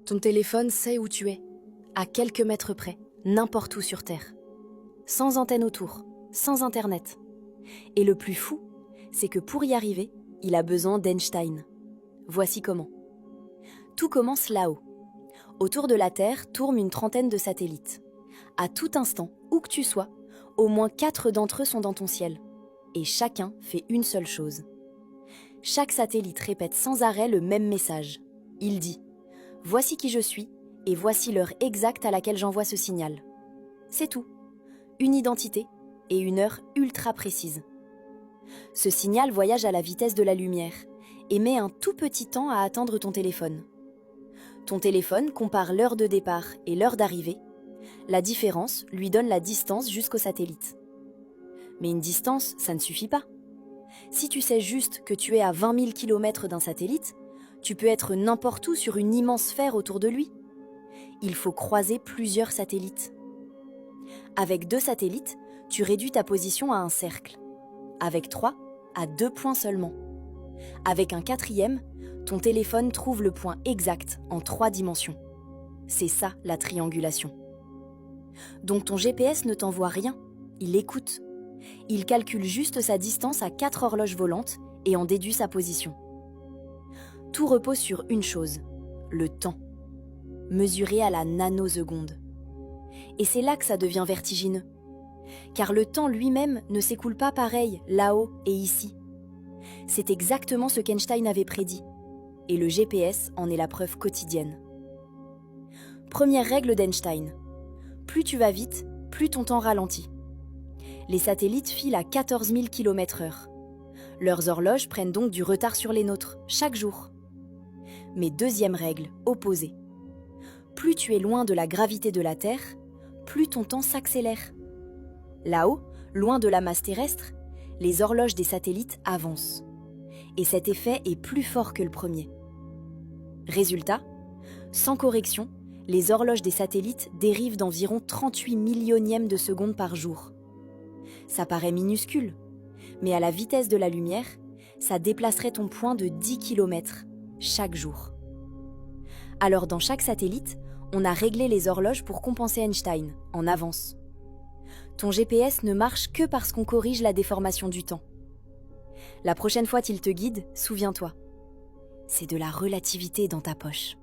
Ton téléphone sait où tu es, à quelques mètres près, n'importe où sur Terre. Sans antenne autour, sans Internet. Et le plus fou, c'est que pour y arriver, il a besoin d'Einstein. Voici comment. Tout commence là-haut. Autour de la Terre tourne une trentaine de satellites. À tout instant, où que tu sois, au moins 4 d'entre eux sont dans ton ciel. Et chacun fait une seule chose. Chaque satellite répète sans arrêt le même message. Il dit « Voici qui je suis et voici l'heure exacte à laquelle j'envoie ce signal. » C'est tout. Une identité et une heure ultra précise. Ce signal voyage à la vitesse de la lumière et met un tout petit temps à atteindre ton téléphone. Ton téléphone compare l'heure de départ et l'heure d'arrivée. La différence lui donne la distance jusqu'au satellite. Mais une distance, ça ne suffit pas. Si tu sais juste que tu es à 20 000 km d'un satellite, tu peux être n'importe où sur une immense sphère autour de lui. Il faut croiser plusieurs satellites. Avec 2 satellites, tu réduis ta position à un cercle. Avec 3, à 2 points seulement. Avec un 4e, ton téléphone trouve le point exact en 3 dimensions. C'est ça la triangulation. Donc ton GPS ne t'envoie rien, il écoute. Il calcule juste sa distance à 4 horloges volantes et en déduit sa position. Tout repose sur une chose, le temps, mesuré à la nanoseconde. Et c'est là que ça devient vertigineux. Car le temps lui-même ne s'écoule pas pareil là-haut et ici. C'est exactement ce qu'Einstein avait prédit. Et le GPS en est la preuve quotidienne. Première règle d'Einstein. Plus tu vas vite, plus ton temps ralentit. Les satellites filent à 14 000 km/h. Leurs horloges prennent donc du retard sur les nôtres, chaque jour. Mais deuxième règle, opposée. Plus tu es loin de la gravité de la Terre, plus ton temps s'accélère. Là-haut, loin de la masse terrestre, les horloges des satellites avancent. Et cet effet est plus fort que le premier. Résultat, sans correction, les horloges des satellites dérivent d'environ 38 millionièmes de seconde par jour. Ça paraît minuscule, mais à la vitesse de la lumière, ça déplacerait ton point de 10 km chaque jour. Alors dans chaque satellite, on a réglé les horloges pour compenser Einstein, en avance. Ton GPS ne marche que parce qu'on corrige la déformation du temps. La prochaine fois qu'il te guide, souviens-toi, c'est de la relativité dans ta poche.